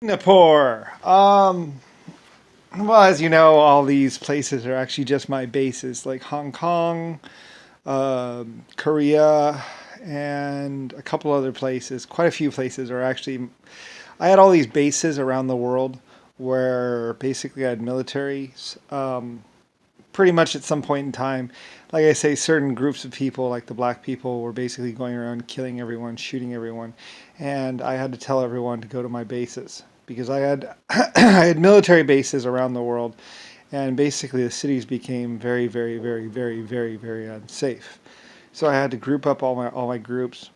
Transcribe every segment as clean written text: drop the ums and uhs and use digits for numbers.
Singapore. Well, as you know, all these places are actually just my bases, like Hong Kong, Korea, and a couple other places. Quite a few places are actually. I had all these bases around the world where basically I had militaries. Pretty much at some point in time, like I say, certain groups of people, like the black people, were basically going around killing everyone, shooting everyone, and I had to tell everyone to go to my bases because I had I had military bases around the world, and basically the cities became very, very, very, very, very, very unsafe. So I had to group up all my groups.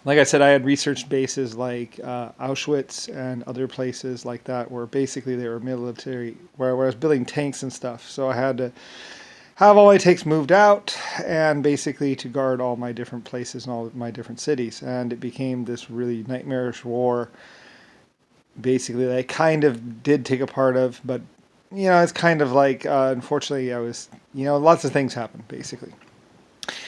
Like I said, I had research bases like Auschwitz and other places like that, where basically they were military, where I was building tanks and stuff. So I had to have all my tanks moved out and basically to guard all my different places and all my different cities. And it became this really nightmarish war, basically, that I kind of did take a part of, but it's kind of like, unfortunately, I was, lots of things happened, basically.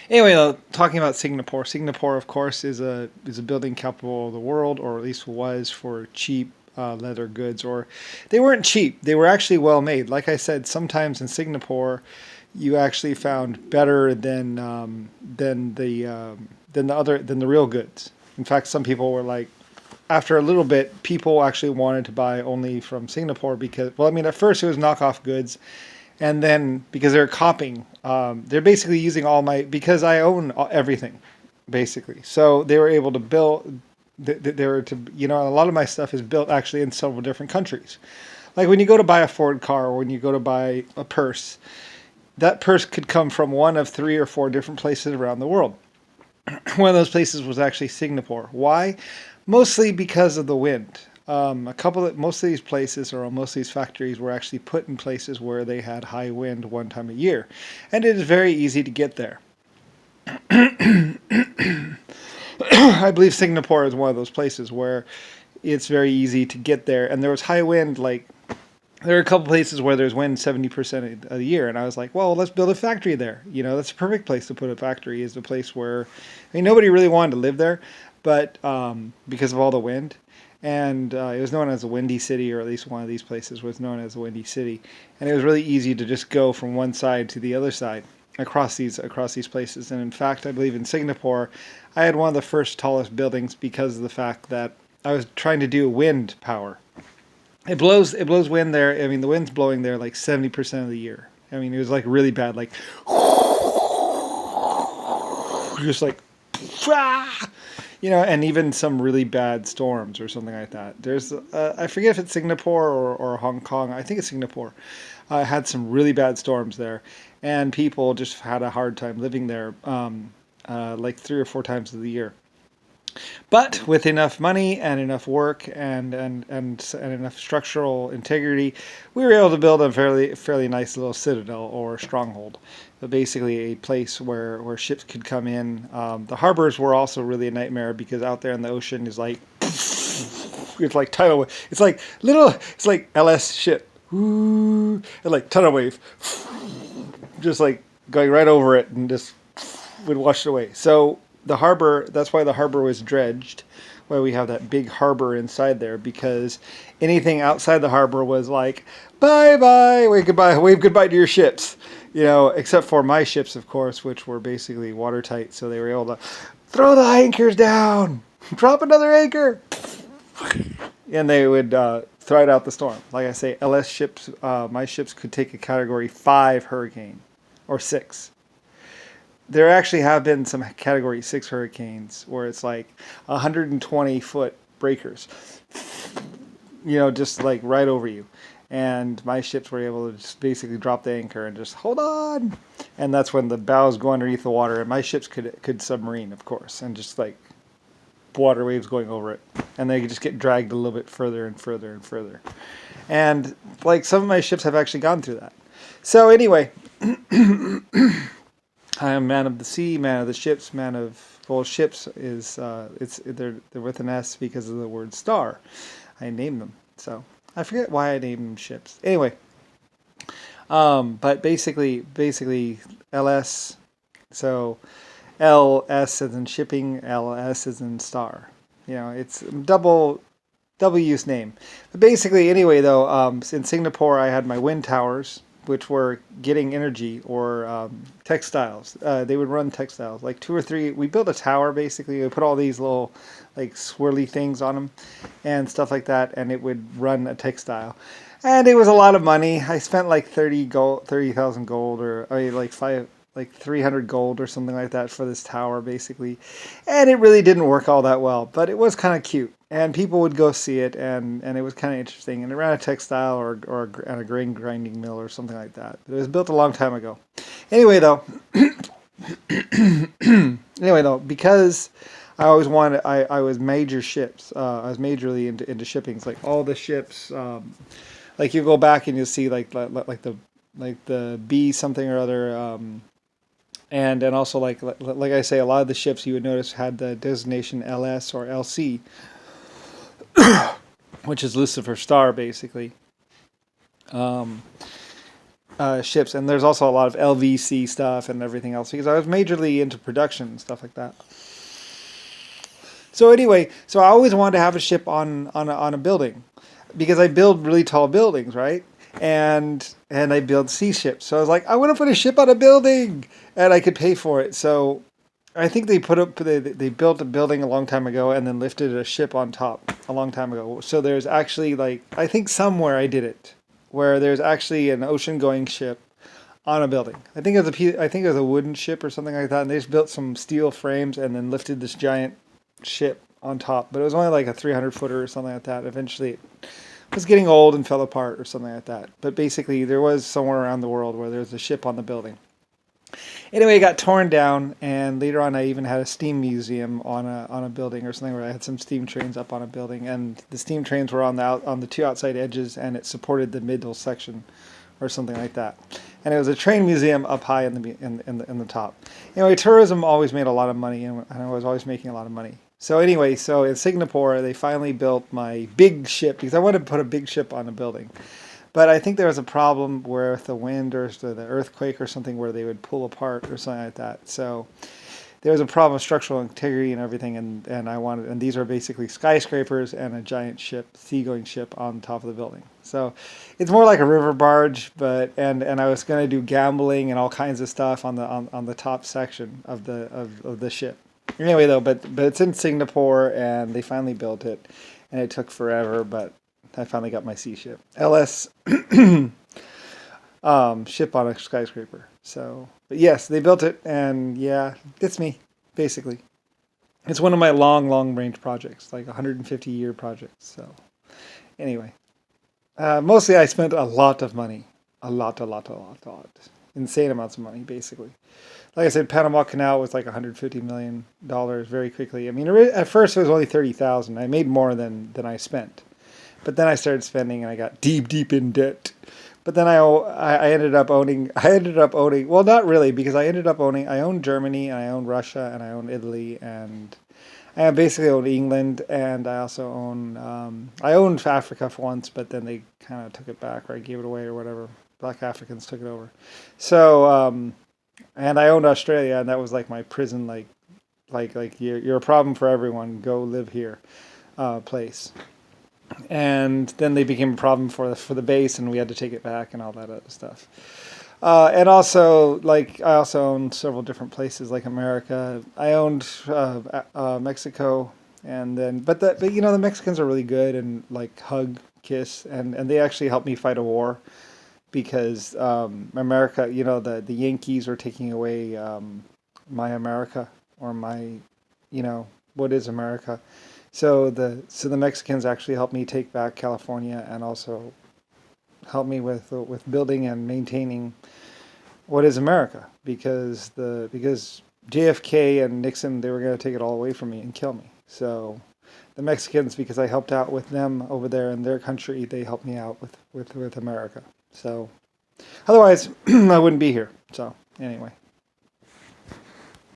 Anyway, though, talking about Singapore. Singapore, of course, is a building capital of the world, or at least was for cheap leather goods. Or they weren't cheap; they were actually well made. Like I said, sometimes in Singapore, you actually found better than the real goods. In fact, some people were like, after a little bit, people actually wanted to buy only from Singapore because, well, I mean, at first it was knockoff goods, and then because they're copying, they're basically using all my because I own everything, basically. So they were able to build. They were to a lot of my stuff is built actually in several different countries. Like when you go to buy a Ford car or when you go to buy a purse, that purse could come from one of three or four different places around the world. One of those places was actually Singapore. Why? Mostly because of the wind. Most of these places or most of these factories were actually put in places where they had high wind one time a year, and it is very easy to get there. I believe Singapore is one of those places where it's very easy to get there, and there was high wind. Like there are a couple places where there's wind 70% of the year, and I was like, well, let's build a factory there. That's a perfect place to put a factory. Is the place where, I mean, nobody really wanted to live there, but because of all the wind, and it was known as a windy city, or at least one of these places was known as a windy city, and it was really easy to just go from one side to the other side across these places. And in fact, I believe in Singapore, I had one of the first tallest buildings because of the fact that I was trying to do wind power. It blows wind there. I mean, the wind's blowing there like 70% of the year. I mean, it was like really bad, like just like and even some really bad storms or something like that. There's I forget if it's Singapore or Hong Kong. I think it's Singapore. Had some really bad storms there, and people just had a hard time living there, like 3 or 4 times of the year. But with enough money and enough work and enough structural integrity, we were able to build a fairly nice little citadel or stronghold. But basically, a place where ships could come in. The harbors were also really a nightmare because out there in the ocean is like it's like tidal wave. It's like LS ship. And like tidal wave, just like going right over it and just would wash it away. So the harbor, that's why the harbor was dredged, why we have that big harbor inside there, because anything outside the harbor was like, bye bye, wave goodbye to your ships. Except for my ships, of course, which were basically watertight, so they were able to throw the anchors down, drop another anchor, and they would thread out the storm. Like I say, LS ships, my ships could take a Category 5 hurricane, or 6. There actually have been some Category 6 hurricanes where it's like 120-foot breakers, just like right over you. And my ships were able to just basically drop the anchor and just hold on. And that's when the bows go underneath the water. And my ships could submarine, of course, and just like water waves going over it. And they could just get dragged a little bit further and further and further. And like some of my ships have actually gone through that. So anyway, I am man of the sea, man of the ships, man of well, ships is they're with an S because of the word star. I named them, so I forget why I named them ships. Anyway, but basically LS. So LS as in shipping, LS as in star. It's double double use name. But basically, anyway, though, in Singapore, I had my wind towers, which were getting energy or textiles. They would run textiles, like two or three. We built a tower basically. We put all these little like swirly things on them and stuff like that, and it would run a textile. And it was a lot of money. I spent like 30,000 gold, or I mean, like 300 gold or something like that for this tower basically. And it really didn't work all that well, but it was kind of cute. And people would go see it, and it was kind of interesting. And it ran a textile or a grain grinding mill or something like that. But it was built a long time ago. Anyway, though, because I always wanted, I was major ships. I was majorly into shippings, like all the ships. Like you go back and you'll see like the B something or other. And also like I say, a lot of the ships you would notice had the designation LS or LC, which is Lucifer Star basically. Ships, and there's also a lot of LVC stuff and everything else because I was majorly into production and stuff like that. So anyway, so I always wanted to have a ship on a building because I build really tall buildings, right? And I build sea ships. So I was like, I want to put a ship on a building, and I could pay for it. So I think they built a building a long time ago and then lifted a ship on top a long time ago. So there's actually like, I think somewhere I did it where there's actually an ocean going ship on a building. I think it was a wooden ship or something like that, and they just built some steel frames and then lifted this giant ship on top. But it was only like a 300 footer or something like that. Eventually it was getting old and fell apart or something like that. But basically there was somewhere around the world where there was a ship on the building. Anyway, it got torn down, and later on I even had a steam museum on a building or something where I had some steam trains up on a building, and the steam trains were on the two outside edges, and it supported the middle section or something like that. And it was a train museum up high in the top. Anyway, tourism always made a lot of money, and I was always making a lot of money. So anyway, so in Singapore they finally built my big ship because I wanted to put a big ship on a building. But I think there was a problem with the wind or the earthquake or something where they would pull apart or something like that. So there was a problem of structural integrity and everything, and these are basically skyscrapers and a giant ship, seagoing ship on top of the building. So it's more like a river barge, and I was going to do gambling and all kinds of stuff on the top section of the ship. Anyway, though, but it's in Singapore, and they finally built it, and it took forever, but I finally got my sea ship. LS ship on a skyscraper. So, but yes, they built it, and yeah, it's me, basically. It's one of my long range projects, like 150-year projects. So, anyway, mostly I spent a lot of money. A lot. Insane amounts of money, basically. Like I said, Panama Canal was like $150 million very quickly. I mean, at first it was only 30,000. I made more than I spent. But then I started spending, and I got deep in debt. But then I ended up owning, well, not really, because I owned Germany, and I owned Russia, and I owned Italy, and I basically owned England, and I also I owned Africa for once, but then they kind of took it back, or I gave it away or whatever. Black Africans took it over. So, and I owned Australia, and that was like my prison, like you're a problem for everyone, go live here, place. And then they became a problem for the base, and we had to take it back and all that other stuff. And also, like, I also owned several different places, like America. I owned Mexico, and then, but you know, the Mexicans are really good and like hug, kiss, and they actually helped me fight a war because America, you know, the Yankees were taking away my America, or my, you know, what is America. So the Mexicans actually helped me take back California, and also helped me with building and maintaining what is America, because JFK and Nixon, they were going to take it all away from me and kill me. So the Mexicans, because I helped out with them over there in their country, they helped me out with America. So otherwise I wouldn't be here. So anyway.